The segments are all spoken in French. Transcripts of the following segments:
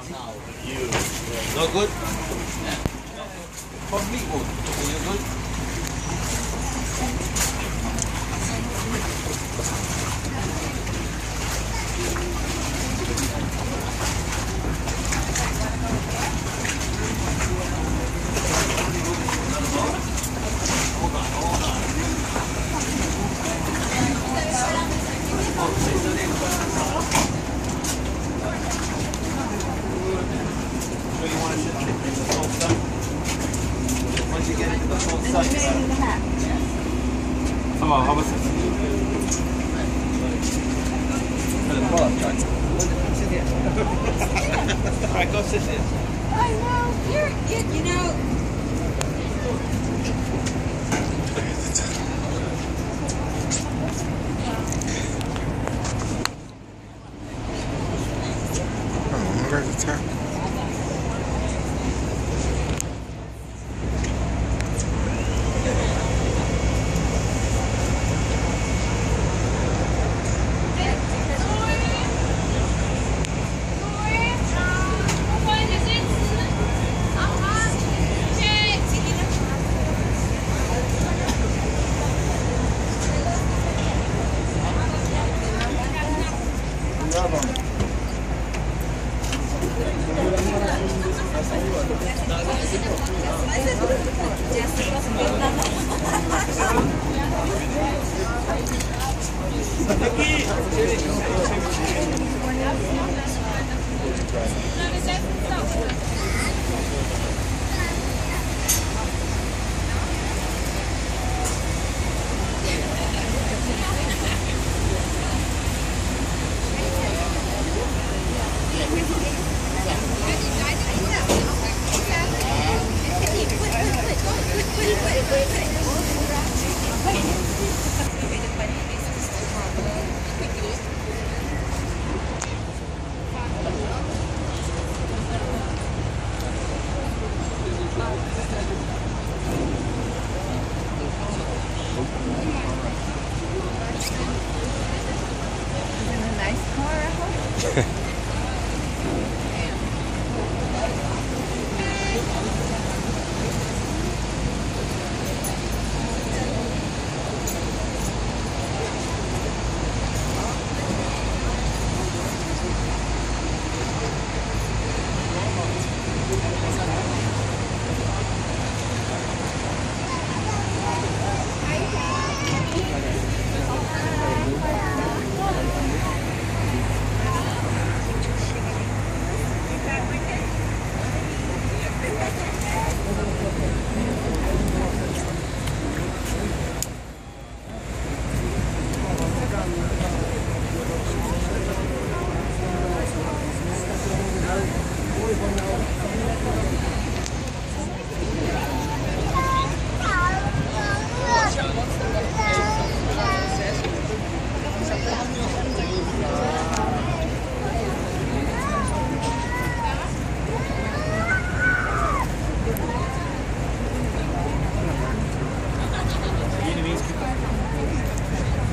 You. Not good? Probably good. Are you good? Ça va, ramasse ça. Alright, go sit there. I know, you know. Oh, where's the top?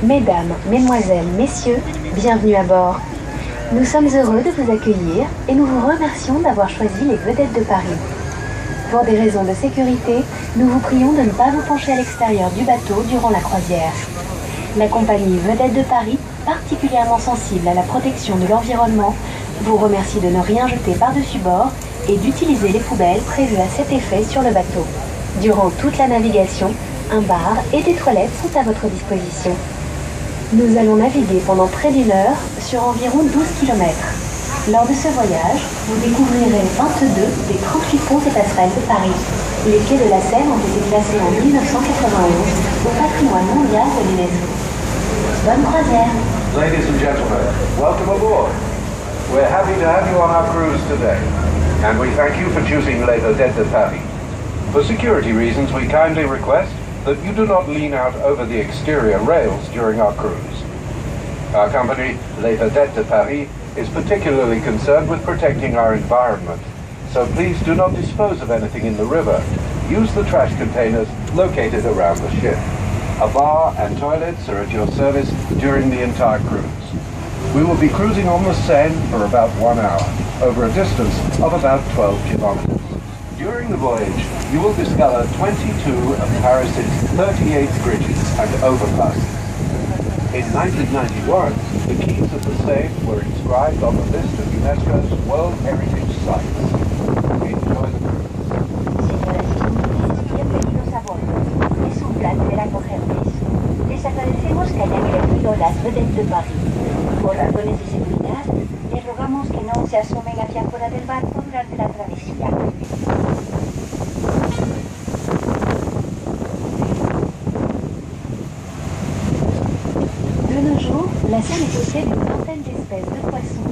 Mesdames, Mesdemoiselles, Messieurs, bienvenue à bord. Nous sommes heureux de vous accueillir et nous vous remercions d'avoir choisi les vedettes de Paris. Pour des raisons de sécurité, nous vous prions de ne pas vous pencher à l'extérieur du bateau durant la croisière. La compagnie Vedettes de Paris, particulièrement sensible à la protection de l'environnement, vous remercie de ne rien jeter par-dessus bord et d'utiliser les poubelles prévues à cet effet sur le bateau. Durant toute la navigation, un bar et des toilettes sont à votre disposition. Nous allons naviguer pendant près d'1 heure sur environ 12 km. Lors de ce voyage, vous découvrirez 22 des 38 ponts et passerelles de Paris. Les quais de la Seine ont été classés en 1991 au patrimoine mondial de l'UNESCO. Bonne croisière! Ladies and gentlemen, welcome aboard. We're happy to have you on our cruise today, and we thank you for choosing Les Vedettes de Paris. For security reasons, we kindly request that you do not lean out over the exterior rails during our cruise. Our company, Les Vedettes de Paris, is particularly concerned with protecting our environment, so please do not dispose of anything in the river. Use the trash containers located around the ship. A bar and toilets are at your service during the entire cruise. We will be cruising on the Seine for about 1 hour. over a distance of about 12 kilometers. During the voyage, you will discover 22 of Paris's 38 bridges and overpasses. In 1991, the quays of the Seine were inscribed on the list of UNESCO's World Heritage Sites. Enjoy the cruise. Bienvenidos a bordo. Es un placer acogerles. Les agradecemos que hayan elegido las vedettes de París. Por razones de seguridad, les rogamos que no se asomen hacia afuera del barco durante la travesía. De nos jours, la Seine est peuplée d'une vingtaine d'espèces de poissons,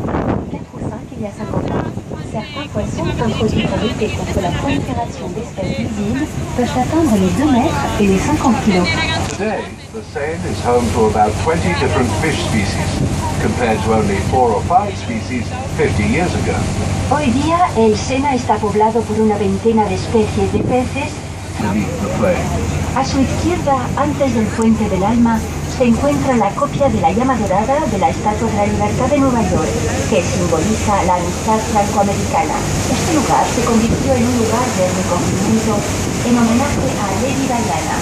4 ou 5 il y a 50 ans. Certains poissons, introduits pour lutter contre la prolifération d'espèces nuisibles, peuvent atteindre les 2 mètres et les 50 kilos. Today, the Seine is home to about 20 different fish species, compared to only 4 or 5 species 50 years ago. Hoy día, el Sena está poblado por una veintena de especies de peces. Beneath the flame. A su izquierda, antes del Puente del Alma, se encuentra la copia de la llama dorada de la Estatua de la Libertad de Nueva York, que simboliza la amistad franco-americana. Este lugar se convirtió en un lugar de recogimiento en homenaje a Lady Diana,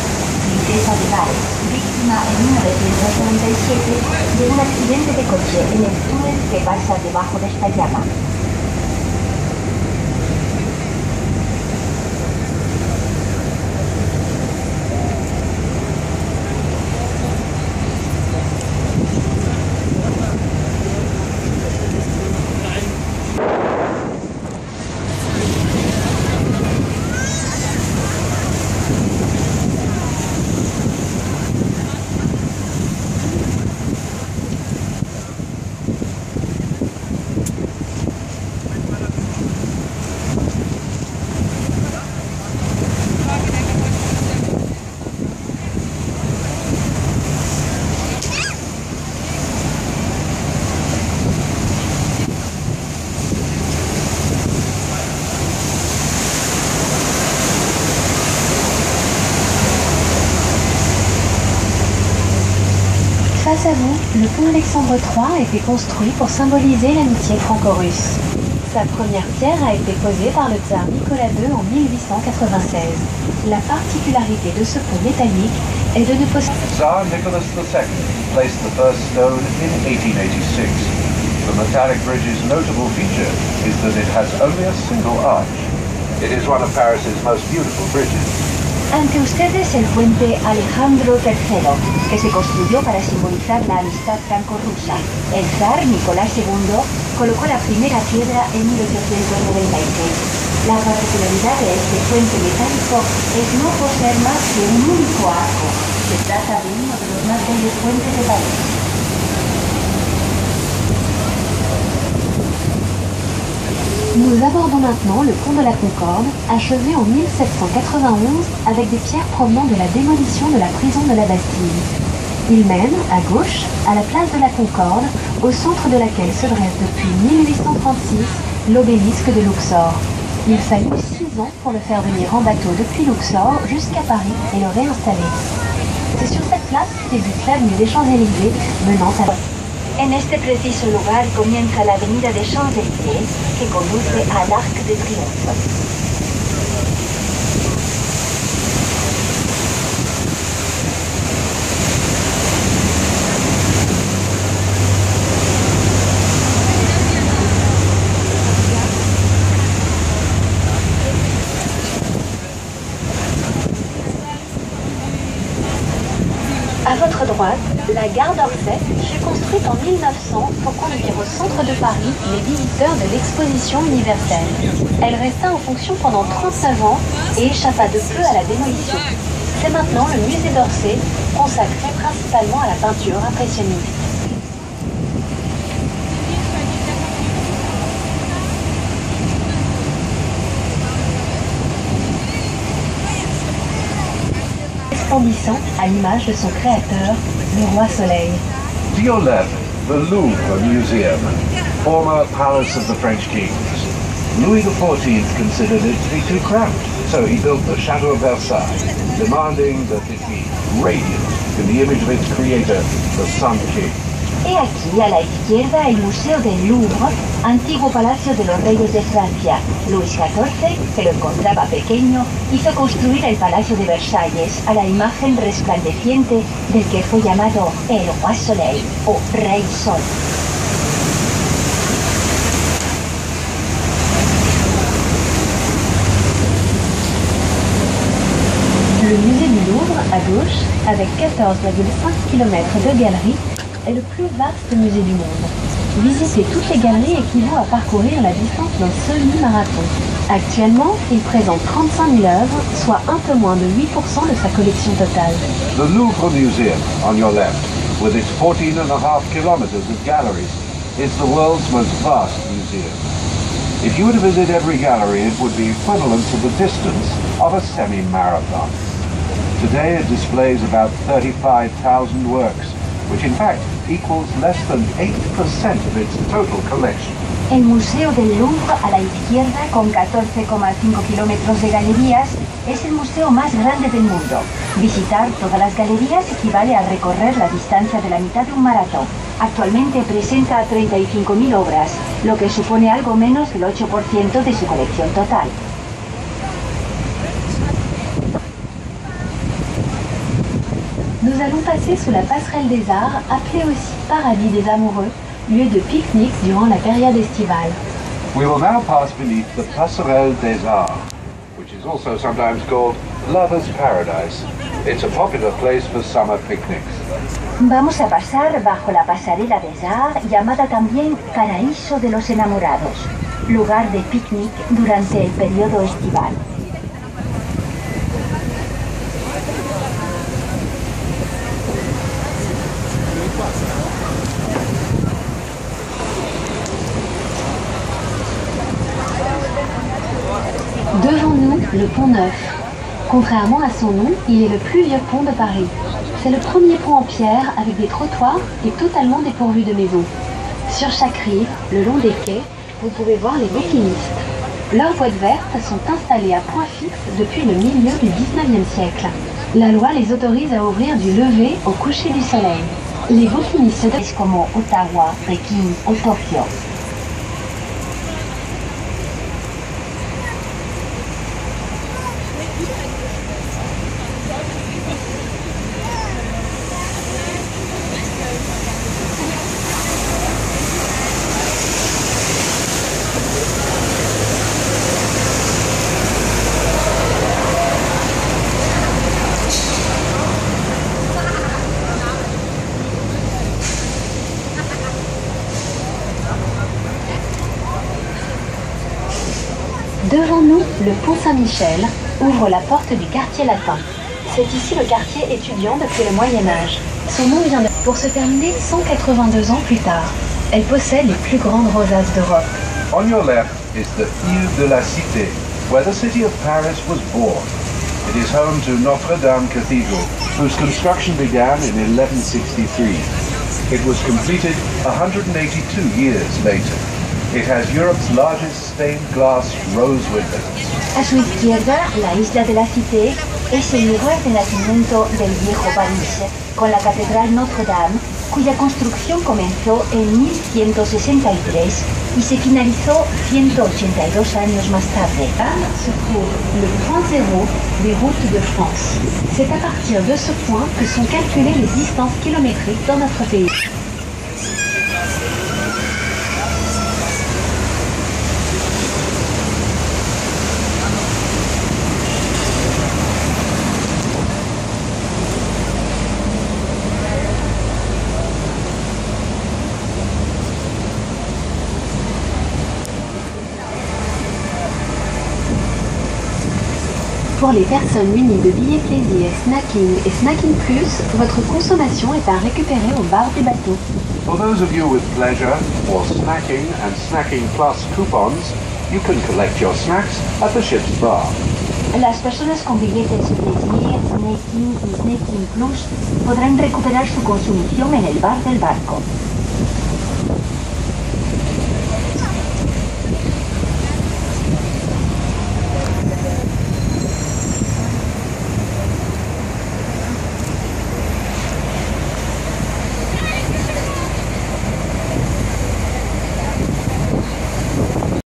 princesa de Gales, víctima en 1997 de un accidente de coche en el túnel que pasa debajo de esta llama. Face à vous, le pont Alexandre III a été construit pour symboliser l'amitié franco-russe. Sa première pierre a été posée par le tsar Nicolas II en 1896. La particularité de ce pont métallique est de ne posséder... Tsar Nicholas II placed the first stone in 1886. The metallic bridge's notable feature is that it has only a single arch. It is one of Paris's most beautiful bridges. Ante ustedes el puente Alejandro III, que se construyó para simbolizar la amistad franco-rusa. El zar Nicolás II colocó la primera piedra en 1896. La particularidad de este puente metálico es no poseer más que un único arco. Se trata de uno de los más bellos puentes de París. Nous abordons maintenant le pont de la Concorde, achevé en 1791 avec des pierres provenant de la démolition de la prison de la Bastille. Il mène, à gauche, à la place de la Concorde, au centre de laquelle se dresse depuis 1836 l'obélisque de Luxor. Il fallut 6 ans pour le faire venir en bateau depuis Luxor jusqu'à Paris et le réinstaller. C'est sur cette place que débute l'avenue des Champs-Élysées menant à... En este preciso lugar comienza la avenida de Champs-Élysées que conduce al Arc de Triomphe. À votre droite, la gare d'Orsay fut construite en 1900 pour conduire au centre de Paris les visiteurs de l'exposition universelle. Elle resta en fonction pendant 39 ans et échappa de peu à la démolition. C'est maintenant le musée d'Orsay, consacré principalement à la peinture impressionniste. Resplendissant à l'image de son créateur, le roi Soleil. To your left, the Louvre Museum, former palace of the French kings. Louis XIV considered it to be too cramped, so he built the Chateau of Versailles, demanding that it be radiant in the image of its creator, the Sun King. He aquí, a la izquierda, el Museo del Louvre, antiguo palacio de los reyes de Francia. Luis XIV, que lo encontraba pequeño, hizo construir el Palacio de Versalles a la imagen resplandeciente del que fue llamado el Roi Soleil, o Rey Sol. Le musée du Louvre, à gauche, avec 14,5 km de galeries, est le plus vaste musée du monde. Visiter toutes les galeries équivaut à parcourir la distance d'un semi-marathon. Actuellement, il présente 35 000 œuvres, soit un peu moins de 8% de sa collection totale. The Louvre Museum, on your left, with its 14.5 kilometers of galleries, is the world's most vast museum. If you were to visit every gallery, it would be equivalent to the distance of a semi-marathon. Today it displays about 35,000 works, which in fact equals less than 8% of its total collection. El Museo del Louvre, a la izquierda, con 14,5 kilómetros de galerías, es el museo más grande del mundo. Visitar todas las galerías equivale a recorrer la distancia de la mitad de un maratón. Actualmente presenta 35.000 obras, lo que supone algo menos del 8% de su colección total. Nous allons passer sous la passerelle des arts, appelée aussi Paradis des amoureux, lieu de pique-nique durant la période estivale. We will now pass beneath the Passerelle des Arts, which is also sometimes called Lover's Paradise. It's a popular place for summer picnics. Vamos a pasar bajo la pasarela des arts, llamada también Paraíso de los enamorados, lugar de picnic durante el periodo estival. Devant nous, le pont Neuf. Contrairement à son nom, il est le plus vieux pont de Paris. C'est le premier pont en pierre avec des trottoirs et totalement dépourvu de maisons. Sur chaque rive, le long des quais, vous pouvez voir les bouquinistes. Leurs boîtes vertes sont installées à point fixe depuis le milieu du 19e siècle. La loi les autorise à ouvrir du lever au coucher du soleil. Les bouquinistes de comme Ottawa, Pékin ou Tokyo. Devant nous, le pont Saint-Michel ouvre la porte du quartier latin. C'est ici le quartier étudiant depuis le Moyen-Âge. Son nom vient pour se terminer 182 ans plus tard. Elle possède les plus grandes rosaces d'Europe. On your left is the Île de la Cité, where the city of Paris was born. It is home to Notre-Dame Cathedral, whose construction began in 1163. It was completed 182 years later. It has Europe's largest stained glass rose windows. A su izquierda, la isla de la Cité es el lugar de nacimiento del viejo París, con la Catedral Notre-Dame, cuya construcción comenzó en 1163 y se finalizó 182 años más tarde. Se trouve le point zéro des routes de France. C'est à partir de ce point que sont calculées les distances kilométriques dans notre pays. Pour les personnes munies de billets plaisir, snacking et snacking plus, votre consommation est à récupérer au bar du bateau. For those of you with pleasure or snacking and snacking plus coupons, you can collect your snacks at the ship's bar. Las personas con billetes plaisir, snacking y snacking plus podrán recuperar su consumición en el bar del barco.